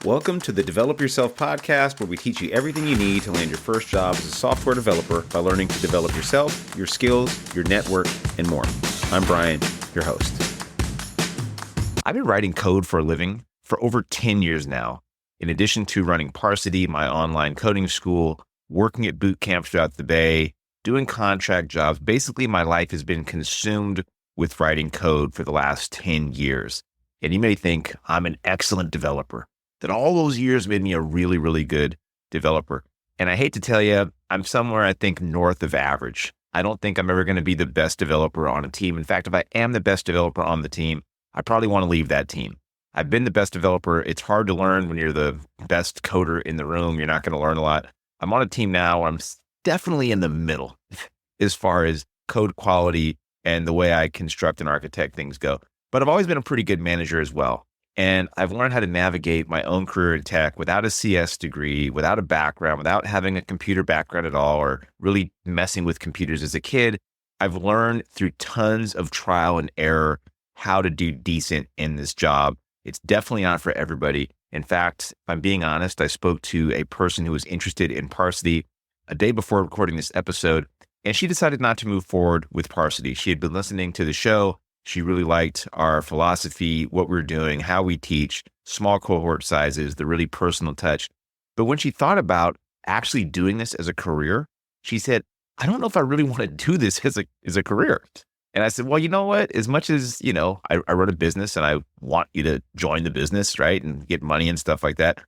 Welcome to the Develop Yourself podcast, where we teach you everything you need to land your first job as a software developer by learning to develop yourself, your skills, your network, and more. I'm Brian, your host. I've been writing code for a living for over 10 years now. In addition to running Parsity, my online coding school, working at boot camps throughout the Bay, doing contract jobs, basically my life has been consumed with writing code for the last 10 years. And you may think I'm an excellent developer, that all those years made me a really, really good developer. And I hate to tell you, I'm somewhere, I think, north of average. I don't think I'm ever going to be the best developer on a team. In fact, if I am the best developer on the team, I probably want to leave that team. I've been the best developer. It's hard to learn when you're the best coder in the room. You're not going to learn a lot. I'm on a team now where I'm definitely in the middle as far as code quality and the way I construct and architect things go. But I've always been a pretty good manager as well. And I've learned how to navigate my own career in tech without a CS degree, without a background, without having a computer background at all, or really messing with computers as a kid. I've learned through tons of trial and error how to do decent in this job. It's definitely not for everybody. In fact, if I'm being honest, I spoke to a person who was interested in Parsity a day before recording this episode, and she decided not to move forward with Parsity. She had been listening to the show. She really liked our philosophy, what we're doing, how we teach, small cohort sizes, the really personal touch. But when she thought about actually doing this as a career, she said, I don't know if I really want to do this as a career. And I said, well, you know what? As much as, I run a business and I want you to join the business, right? And get money and stuff like that.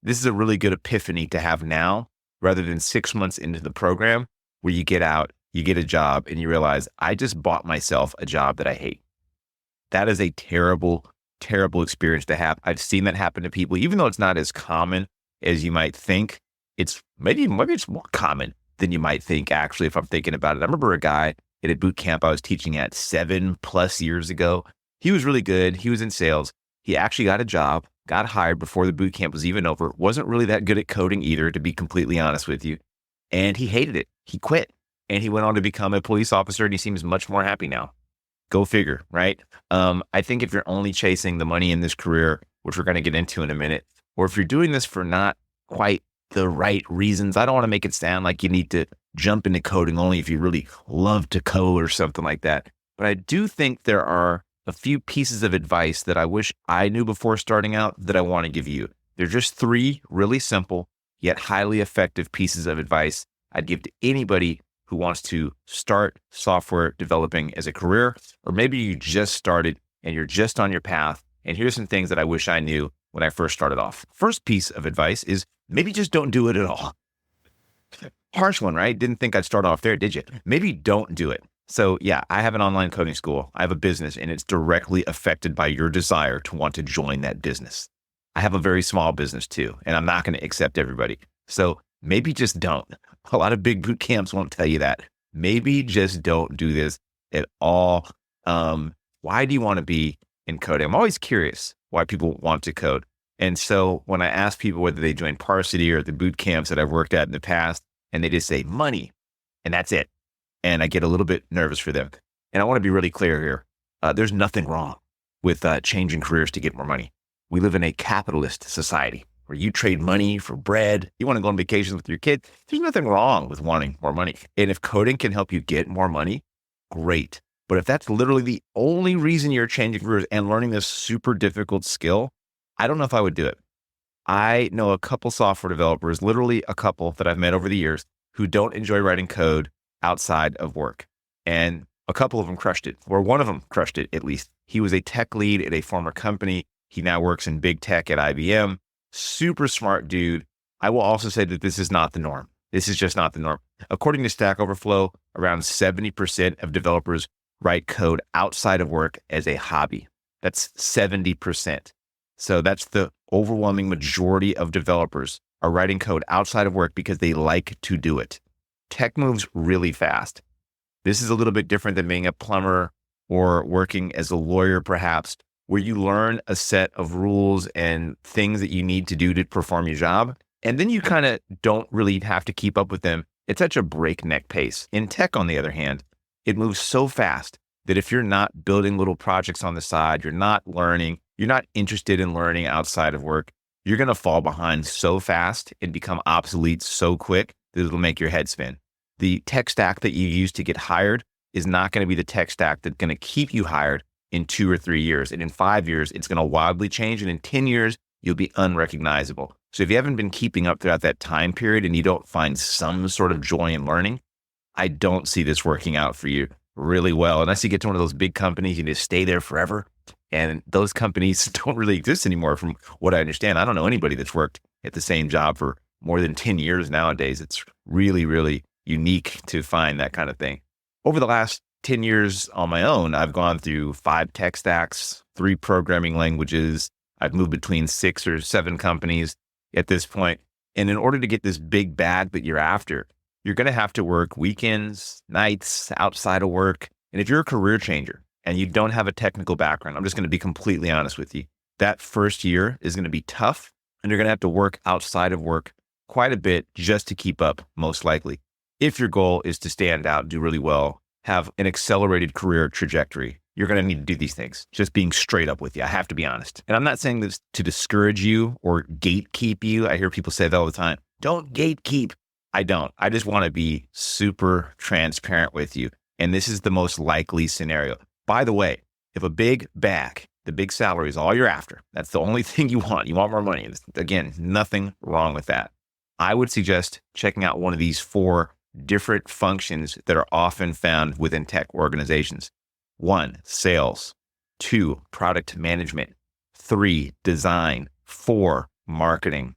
This is a really good epiphany to have now, rather than 6 months into the program where you get out, you get a job and you realize I just bought myself a job that I hate. That is a terrible, terrible experience to have. I've seen that happen to people, even though it's not as common as you might think. It's maybe it's more common than you might think, actually, if I'm thinking about it. I remember a guy at a boot camp I was teaching at 7+ years ago. He was really good. He was in sales. He actually got a job, got hired before the boot camp was even over. Wasn't really that good at coding either, to be completely honest with you. And he hated it. He quit. And he went on to become a police officer, and he seems much more happy now. Go figure, right? I think if you're only chasing the money in this career, which we're going to get into in a minute, or if you're doing this for not quite the right reasons, I don't want to make it sound like you need to jump into coding only if you really love to code or something like that. But I do think there are a few pieces of advice that I wish I knew before starting out that I want to give you. They're just 3 really simple yet highly effective pieces of advice I'd give to anybody who wants to start software developing as a career, or maybe you just started and you're just on your path. And here's some things that I wish I knew when I first started off. First piece of advice is maybe just don't do it at all. Harsh one, right? Didn't think I'd start off there, did you? Maybe don't do it. So yeah, I have an online coding school. I have a business, and it's directly affected by your desire to want to join that business. I have a very small business too, and I'm not going to accept everybody. So maybe just don't. A lot of big boot camps won't tell you that. Maybe just don't do this at all. Why do you want to be in coding? I'm always curious why people want to code. And so when I ask people whether they join Parsity or the boot camps that I've worked at in the past, and they just say money, and that's it. And I get a little bit nervous for them. And I want to be really clear here. There's nothing wrong with changing careers to get more money. We live in a capitalist society where you trade money for bread. You want to go on vacation with your kid. There's nothing wrong with wanting more money. And if coding can help you get more money, great. But if that's literally the only reason you're changing careers and learning this super difficult skill, I don't know if I would do it. I know a couple software developers, literally a couple that I've met over the years, who don't enjoy writing code outside of work. And a couple of them crushed it, or one of them crushed it at least. He was a tech lead at a former company. He now works in big tech at IBM. Super smart dude. I will also say that this is not the norm. This is just not the norm. According to Stack Overflow, around 70% of developers write code outside of work as a hobby. That's 70%. So that's the overwhelming majority of developers are writing code outside of work because they like to do it. Tech moves really fast. This is a little bit different than being a plumber or working as a lawyer, perhaps, where you learn a set of rules and things that you need to do to perform your job. And then you kind of don't really have to keep up with them at such a breakneck pace. In tech, on the other hand, it moves so fast that if you're not building little projects on the side, you're not learning, you're not interested in learning outside of work, you're going to fall behind so fast and become obsolete so quick that it'll make your head spin. The tech stack that you use to get hired is not going to be the tech stack that's going to keep you hired in 2 or 3 years. And in 5 years, it's going to wildly change. And in 10 years, you'll be unrecognizable. So if you haven't been keeping up throughout that time period and you don't find some sort of joy in learning, I don't see this working out for you really well. Unless you get to one of those big companies, you just stay there forever. And those companies don't really exist anymore from what I understand. I don't know anybody that's worked at the same job for more than 10 years nowadays. It's really, really unique to find that kind of thing. Over the last 10 years on my own, I've gone through 5 tech stacks, 3 programming languages. I've moved between 6 or 7 companies at this point. And in order to get this big bag that you're after, you're going to have to work weekends, nights, outside of work. And if you're a career changer and you don't have a technical background, I'm just going to be completely honest with you. That first year is going to be tough, and you're going to have to work outside of work quite a bit just to keep up, most likely. If your goal is to stand out, do really well, have an accelerated career trajectory, you're going to need to do these things. Just being straight up with you. I have to be honest. And I'm not saying this to discourage you or gatekeep you. I hear people say that all the time. Don't gatekeep. I don't. I just want to be super transparent with you. And this is the most likely scenario. By the way, if a big bag, the big salary is all you're after, that's the only thing you want more money. Again, nothing wrong with that. I would suggest checking out one of these 4 different functions that are often found within tech organizations. 1, sales. 2, product management. 3, design. 4, marketing.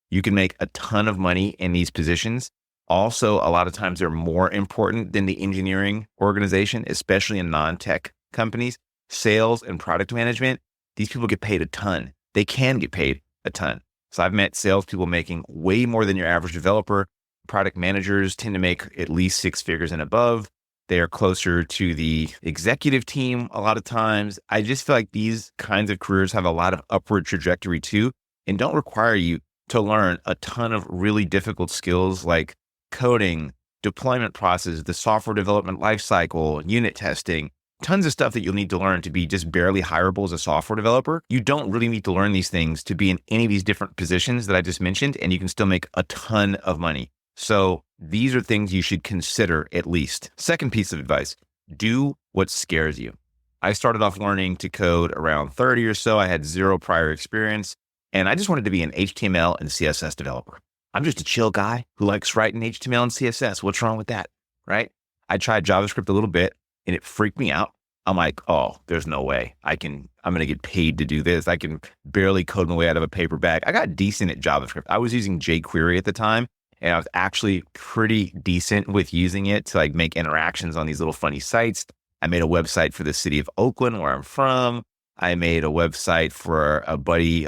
You can make a ton of money in these positions. Also, a lot of times they're more important than the engineering organization, especially in non-tech companies. Sales and product management, these people get paid a ton. They can get paid a ton. So I've met salespeople making way more than your average developer. Product managers tend to make at least 6 figures and above. They are closer to the executive team a lot of times. I just feel like these kinds of careers have a lot of upward trajectory too, and don't require you to learn a ton of really difficult skills like coding, deployment process, the software development lifecycle, unit testing, tons of stuff that you'll need to learn to be just barely hireable as a software developer. You don't really need to learn these things to be in any of these different positions that I just mentioned, and you can still make a ton of money. So these are things you should consider at least. Second piece of advice, do what scares you. I started off learning to code around 30 or so. I had 0 prior experience, and I just wanted to be an HTML and CSS developer. I'm just a chill guy who likes writing HTML and CSS. What's wrong with that, right? I tried JavaScript a little bit, and it freaked me out. I'm like, oh, there's no way I'm going to get paid to do this. I can barely code my way out of a paper bag. I got decent at JavaScript. I was using jQuery at the time, and I was actually pretty decent with using it to like make interactions on these little funny sites. I made a website for the city of Oakland, where I'm from. I made a website for a buddy,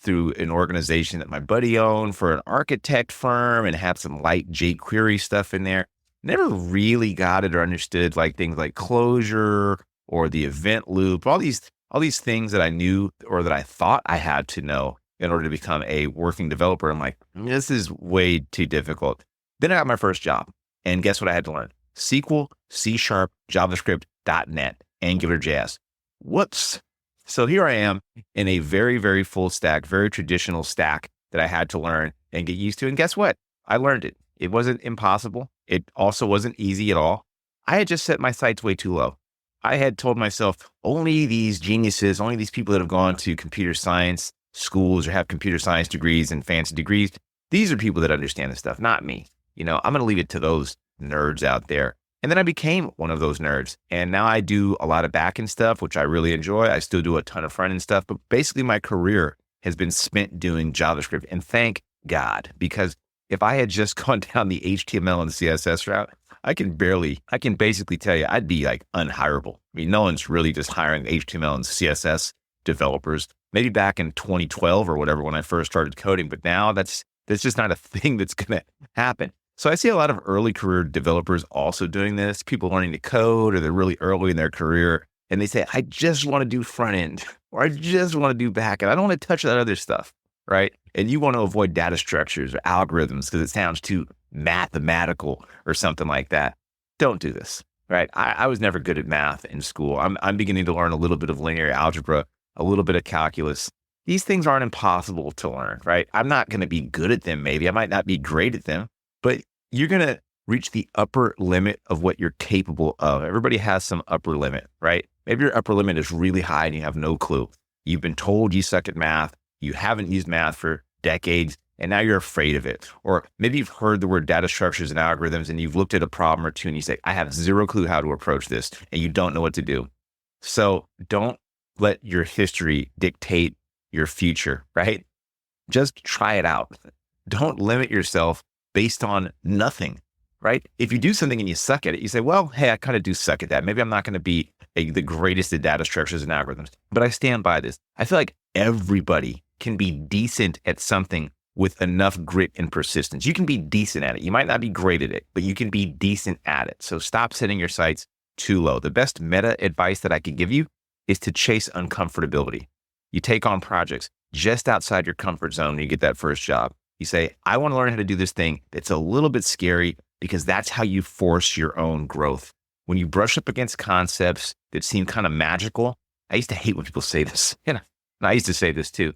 through an organization that my buddy owned for an architect firm, and had some light jQuery stuff in there. Never really got it or understood like things like closure or the event loop, all these things that I knew or that I thought I had to know in order to become a working developer. I'm like, this is way too difficult. Then I got my first job, and guess what I had to learn? SQL, C#, JavaScript, .NET, AngularJS. Whoops. So here I am in a very, very full stack, very traditional stack that I had to learn and get used to. And guess what? I learned it. It wasn't impossible. It also wasn't easy at all. I had just set my sights way too low. I had told myself, only these geniuses, only these people that have gone to computer science schools or have computer science degrees and fancy degrees, these are people that understand this stuff, not me. I'm going to leave it to those nerds out there. And then I became one of those nerds. And now I do a lot of back-end stuff, which I really enjoy. I still do a ton of front-end stuff, but basically my career has been spent doing JavaScript. And thank God, because if I had just gone down the HTML and CSS route, I can basically tell you I'd be like unhireable. I mean, no one's really just hiring HTML and CSS developers. Maybe back in 2012 or whatever when I first started coding, but now that's just not a thing that's going to happen. So I see a lot of early career developers also doing this, people learning to code, or they're really early in their career, and they say, I just want to do front end, or I just want to do back end. I don't want to touch that other stuff, right? And you want to avoid data structures or algorithms because it sounds too mathematical or something like that. Don't do this, right? I was never good at math in school. I'm beginning to learn a little bit of linear algebra, a little bit of calculus. these things aren't impossible to learn, right? I'm not going to be good at them. Maybe I might not be great at them, but you're going to reach the upper limit of what you're capable of. Everybody has some upper limit, right? Maybe your upper limit is really high and you have no clue. You've been told you suck at math. You haven't used math for decades, and now you're afraid of it. Or maybe you've heard the word data structures and algorithms, and you've looked at a problem or two and you say, I have zero clue how to approach this, and you don't know what to do. So don't let your history dictate your future, right? Just try it out. Don't limit yourself based on nothing, right? If you do something and you suck at it, you say, well, hey, I kind of do suck at that. Maybe I'm not going to be the greatest at data structures and algorithms, but I stand by this. I feel like everybody can be decent at something with enough grit and persistence. You can be decent at it. You might not be great at it, but you can be decent at it. So stop setting your sights too low. The best meta advice that I could give you is to chase uncomfortability. You take on projects just outside your comfort zone when you get that first job. You say, I want to learn how to do this thing that's a little bit scary, because that's how you force your own growth. When you brush up against concepts that seem kind of magical, I used to hate when people say this. And I used to say this too.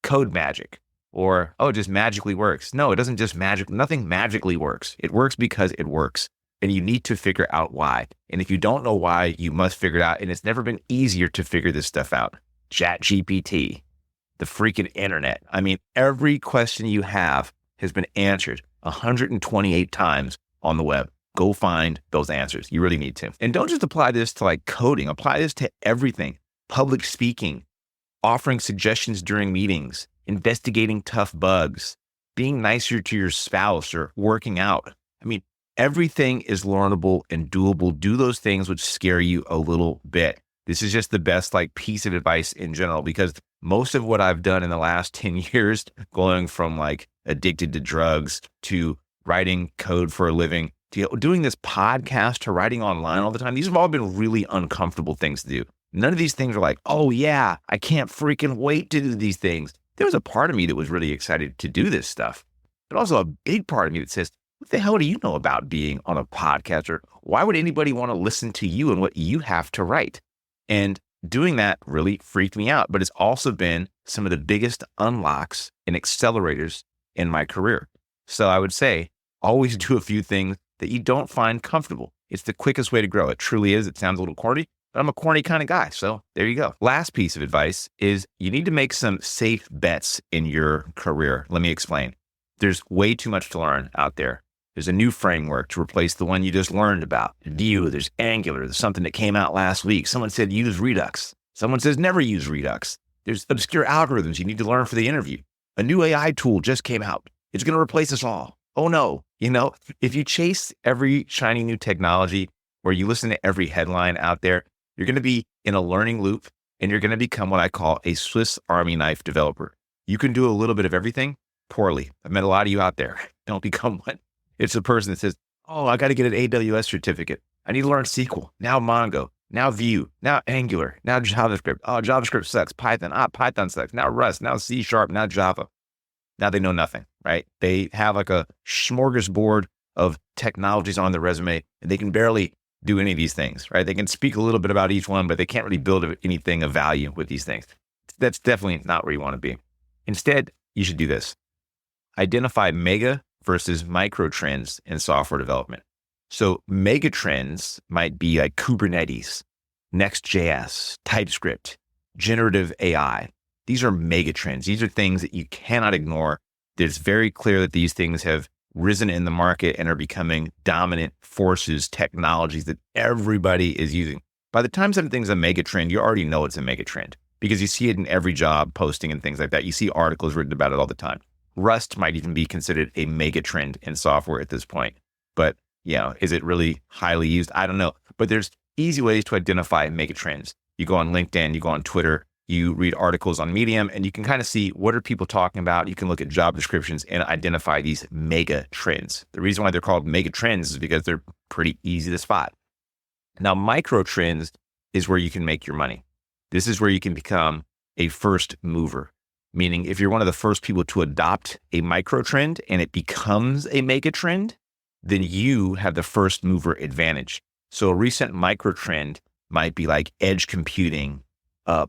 Code magic, or, oh, it just magically works. No, it doesn't just nothing magically works. It works because it works. And you need to figure out why. And if you don't know why, you must figure it out. And it's never been easier to figure this stuff out. ChatGPT, the freaking internet. I mean, every question you have has been answered 128 times on the web. Go find those answers. You really need to. And don't just apply this to like coding. Apply this to everything. Public speaking, offering suggestions during meetings, investigating tough bugs, being nicer to your spouse, or working out. I mean, everything is learnable and doable. Do those things which scare you a little bit. This is just the best like piece of advice in general, because most of what I've done in the last 10 years, going from like addicted to drugs to writing code for a living, to doing this podcast, to writing online all the time, these have all been really uncomfortable things to do. None of these things are like, oh yeah, I can't freaking wait to do these things. There was a part of me that was really excited to do this stuff, but also a big part of me that says, what the hell do you know about being on a podcast? Or why would anybody want to listen to you and what you have to write? And doing that really freaked me out, but it's also been some of the biggest unlocks and accelerators in my career. So I would say, always do a few things that you don't find comfortable. It's the quickest way to grow. It truly is. It sounds a little corny, but I'm a corny kind of guy. So there you go. Last piece of advice is you need to make some safe bets in your career. Let me explain. There's way too much to learn out there. There's a new framework to replace the one you just learned about. Vue, there's Angular, there's something that came out last week. Someone said use Redux. Someone says never use Redux. There's obscure algorithms you need to learn for the interview. A new AI tool just came out. It's going to replace us all. Oh no. If you chase every shiny new technology, or you listen to every headline out there, you're going to be in a learning loop, and you're going to become what I call a Swiss Army knife developer. You can do a little bit of everything poorly. I've met a lot of you out there. Don't become one. It's the person that says, oh, I got to get an AWS certificate. I need to learn SQL. Now Mongo. Now Vue. Now Angular. Now JavaScript. Oh, JavaScript sucks. Python. Python sucks. Now Rust. Now C#. Now Java. Now they know nothing, right? They have like a smorgasbord of technologies on their resume, and they can barely do any of these things, right? They can speak a little bit about each one, but they can't really build anything of value with these things. That's definitely not where you want to be. Instead, you should do this. Identify mega versus micro trends in software development. So mega trends might be like Kubernetes, Next.js, TypeScript, generative AI. These are mega trends. These are things that you cannot ignore. It's very clear that these things have risen in the market and are becoming dominant forces, technologies that everybody is using. By the time something's a mega trend, you already know it's a mega trend because you see it in every job posting and things like that. You see articles written about it all the time. Rust might even be considered a mega trend in software at this point. But, is it really highly used? I don't know. But there's easy ways to identify mega trends. You go on LinkedIn, you go on Twitter, you read articles on Medium, and you can kind of see what are people talking about. You can look at job descriptions and identify these mega trends. The reason why they're called mega trends is because they're pretty easy to spot. Now, micro trends is where you can make your money. This is where you can become a first mover. Meaning if you're one of the first people to adopt a micro trend and it becomes a mega trend, then you have the first mover advantage. So a recent micro trend might be like edge computing,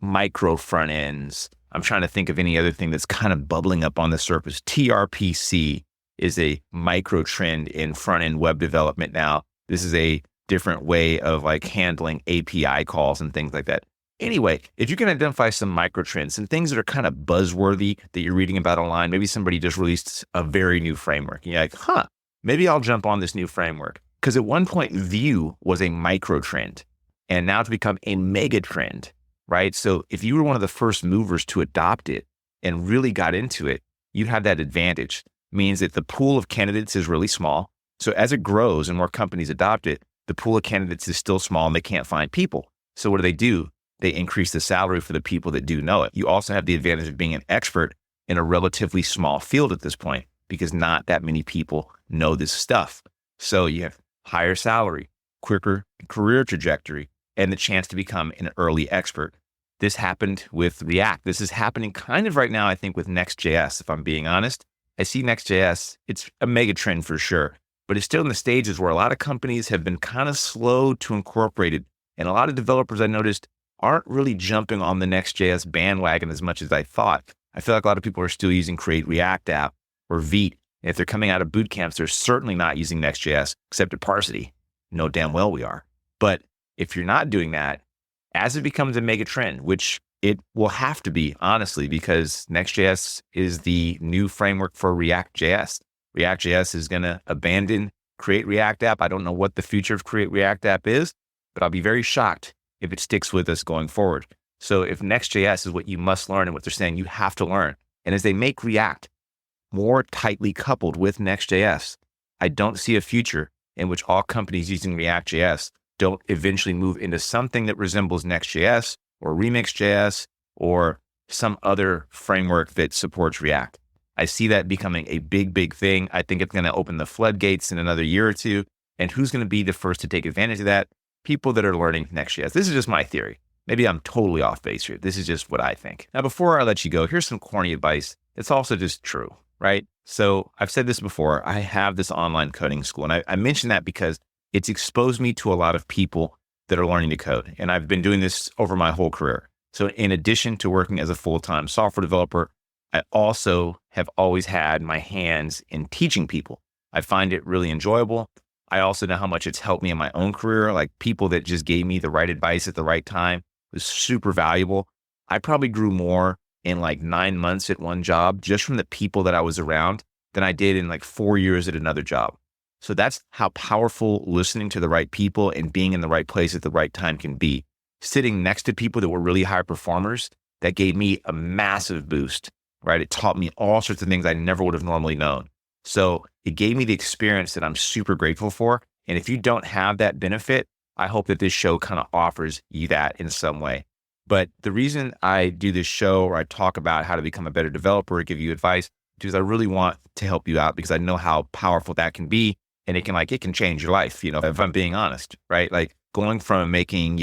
micro front ends, I'm trying to think of any other thing that's kind of bubbling up on the surface. TRPC is a micro trend in front end web development now. This is a different way of like handling API calls and things like that. Anyway, if you can identify some micro trends and things that are kind of buzzworthy that you're reading about online, maybe somebody just released a very new framework. And you're like, maybe I'll jump on this new framework. Because at one point, Vue was a micro trend and now it's become a mega trend, right? So if you were one of the first movers to adopt it and really got into it, you have that advantage. Means that the pool of candidates is really small. So as it grows and more companies adopt it, the pool of candidates is still small and they can't find people. So what do? They increase the salary for the people that do know it. You also have the advantage of being an expert in a relatively small field at this point because not that many people know this stuff. So you have higher salary, quicker career trajectory, and the chance to become an early expert. This happened with React. This is happening kind of right now, I think, with Next.js, if I'm being honest. I see Next.js, it's a mega trend for sure, but it's still in the stages where a lot of companies have been kind of slow to incorporate it. And a lot of developers I noticed aren't really jumping on the Next.js bandwagon as much as I thought. I feel like a lot of people are still using Create React App or Vite. And if they're coming out of boot camps, they're certainly not using Next.js, except at Parsity. Know damn well we are. But if you're not doing that, as it becomes a mega trend, which it will have to be, honestly, because Next.js is the new framework for React.js. React.js is going to abandon Create React App. I don't know what the future of Create React App is, but I'll be very shocked if it sticks with us going forward. So if Next.js is what you must learn and what they're saying you have to learn, and as they make React more tightly coupled with Next.js, I don't see a future in which all companies using React.js don't eventually move into something that resembles Next.js or Remix.js or some other framework that supports React. I see that becoming a big, big thing. I think it's going to open the floodgates in another year or two. And who's going to be the first to take advantage of that? People that are learning Next.js. This is just my theory. Maybe I'm totally off base here. This is just what I think. Now, before I let you go, here's some corny advice. It's also just true, right? So I've said this before. I have this online coding school. And I mention that because it's exposed me to a lot of people that are learning to code. And I've been doing this over my whole career. So in addition to working as a full-time software developer, I also have always had my hands in teaching people. I find it really enjoyable. I also know how much it's helped me in my own career. Like people that just gave me the right advice at the right time was super valuable. I probably grew more in like 9 months at one job just from the people that I was around than I did in like 4 years at another job. So that's how powerful listening to the right people and being in the right place at the right time can be. Sitting next to people that were really high performers, that gave me a massive boost, right? It taught me all sorts of things I never would have normally known. So it gave me the experience that I'm super grateful for. And if you don't have that benefit, I hope that this show kind of offers you that in some way. But the reason I do this show or I talk about how to become a better developer or give you advice, because I really want to help you out because I know how powerful that can be. And it can change your life, if I'm being honest, right? Like going from making,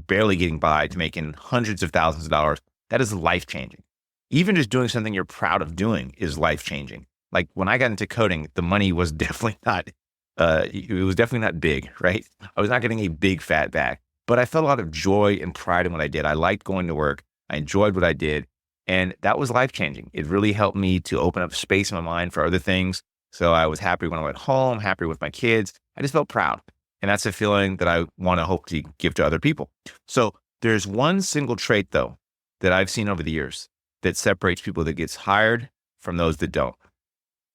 barely getting by to making hundreds of thousands of dollars, that is life-changing. Even just doing something you're proud of doing is life-changing. Like when I got into coding, the money was definitely not, it was definitely not big, right? I was not getting a big fat bag, but I felt a lot of joy and pride in what I did. I liked going to work. I enjoyed what I did. And that was life-changing. It really helped me to open up space in my mind for other things. So I was happy when I went home, happy with my kids. I just felt proud. And that's a feeling that I want to hope to give to other people. So there's one single trait, though, that I've seen over the years that separates people that gets hired from those that don't.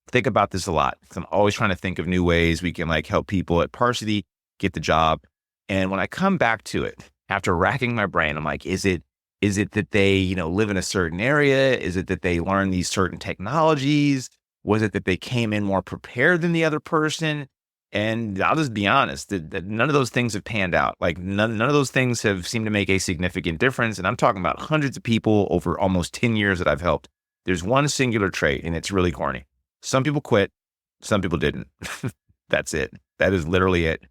Think about this a lot because I'm always trying to think of new ways we can help people at Parsity get the job. And when I come back to it, after racking my brain, I'm like, is it that they, live in a certain area? Is it that they learn these certain technologies? Was it that they came in more prepared than the other person? And I'll just be honest, that none of those things have panned out. Like none of those things have seemed to make a significant difference. And I'm talking about hundreds of people over almost 10 years that I've helped. There's one singular trait, and it's really corny. Some people quit. Some people didn't. That's it. That is literally it.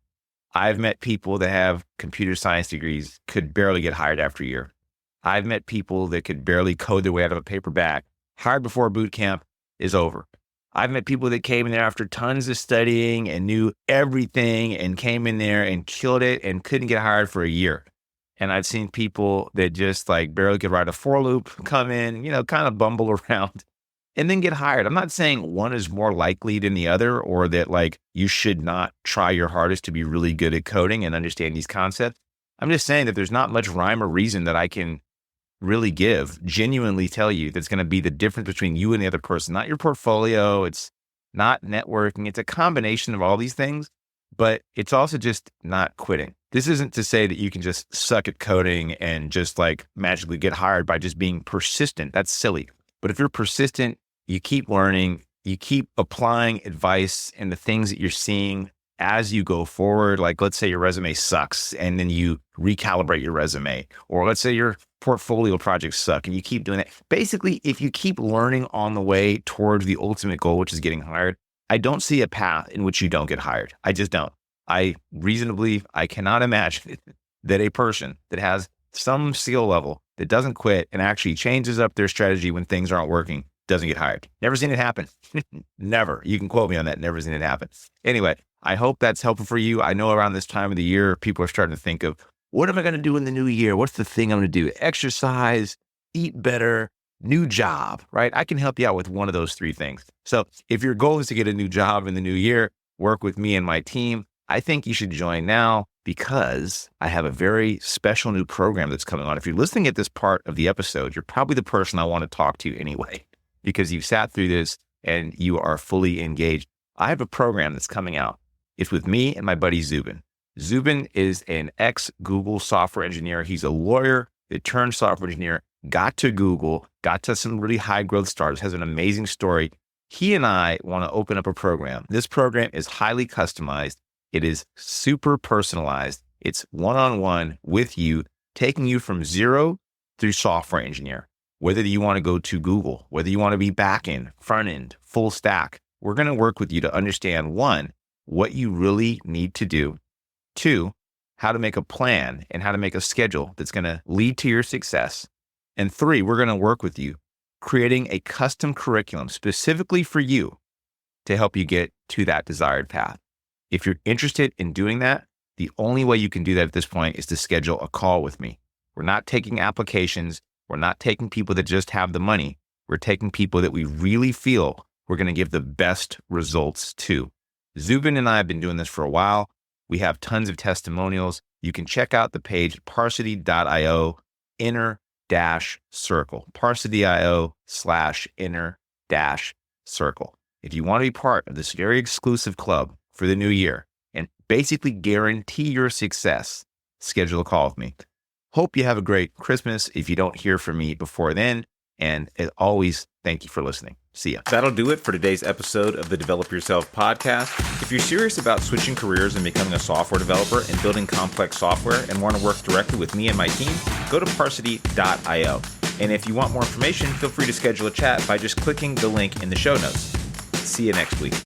I've met people that have computer science degrees, could barely get hired after a year. I've met people that could barely code their way out of a paper bag. Hired before boot camp is over. I've met people that came in there after tons of studying and knew everything and came in there and killed it and couldn't get hired for a year. And I've seen people that just like barely could ride a for loop come in, kind of bumble around and then get hired. I'm not saying one is more likely than the other, or that like you should not try your hardest to be really good at coding and understand these concepts. I'm just saying that there's not much rhyme or reason that I can really genuinely tell you that's going to be the difference between you and the other person, not your portfolio. It's not networking. It's a combination of all these things, but it's also just not quitting. This isn't to say that you can just suck at coding and just like magically get hired by just being persistent. That's silly. But if you're persistent, you keep learning, you keep applying advice and the things that you're seeing as you go forward. Like, let's say your resume sucks and then you recalibrate your resume, or let's say your portfolio projects suck and you keep doing that. Basically, if you keep learning on the way towards the ultimate goal, which is getting hired, I don't see a path in which you don't get hired. I just don't. I cannot imagine that a person that has some skill level that doesn't quit and actually changes up their strategy when things aren't working doesn't get hired. Never seen it happen. Never. You can quote me on that. Never seen it happen. Anyway, I hope that's helpful for you. I know around this time of the year, people are starting to think of, what am I going to do in the new year? What's the thing I'm going to do? Exercise, eat better, new job, right? I can help you out with one of those three things. So if your goal is to get a new job in the new year, work with me and my team, I think you should join now, because I have a very special new program that's coming on. If you're listening at this part of the episode, you're probably the person I want to talk to anyway, because you've sat through this and you are fully engaged. I have a program that's coming out. It's with me and my buddy Zubin. Zubin is an ex-Google software engineer. He's a lawyer that turned software engineer, got to Google, got to some really high growth startups, has an amazing story. He and I want to open up a program. This program is highly customized. It is super personalized. It's one-on-one with you, taking you from zero through software engineer. Whether you want to go to Google, whether you want to be back-end, front-end, full stack, we're going to work with you to understand, one, what you really need to do. Two, how to make a plan and how to make a schedule that's going to lead to your success. And three, we're going to work with you creating a custom curriculum specifically for you to help you get to that desired path. If you're interested in doing that, the only way you can do that at this point is to schedule a call with me. We're not taking applications. We're not taking people that just have the money. We're taking people that we really feel we're going to give the best results to. Zubin and I have been doing this for a while. We have tons of testimonials. You can check out the page parsity.io inner-circle, parsity.io/inner-circle. If you want to be part of this very exclusive club for the new year and basically guarantee your success, schedule a call with me. Hope you have a great Christmas if you don't hear from me before then. And as always, thank you for listening. See ya. That'll do it for today's episode of the Develop Yourself podcast. If you're serious about switching careers and becoming a software developer and building complex software and want to work directly with me and my team, go to parsity.io. And if you want more information, feel free to schedule a chat by just clicking the link in the show notes. See you next week.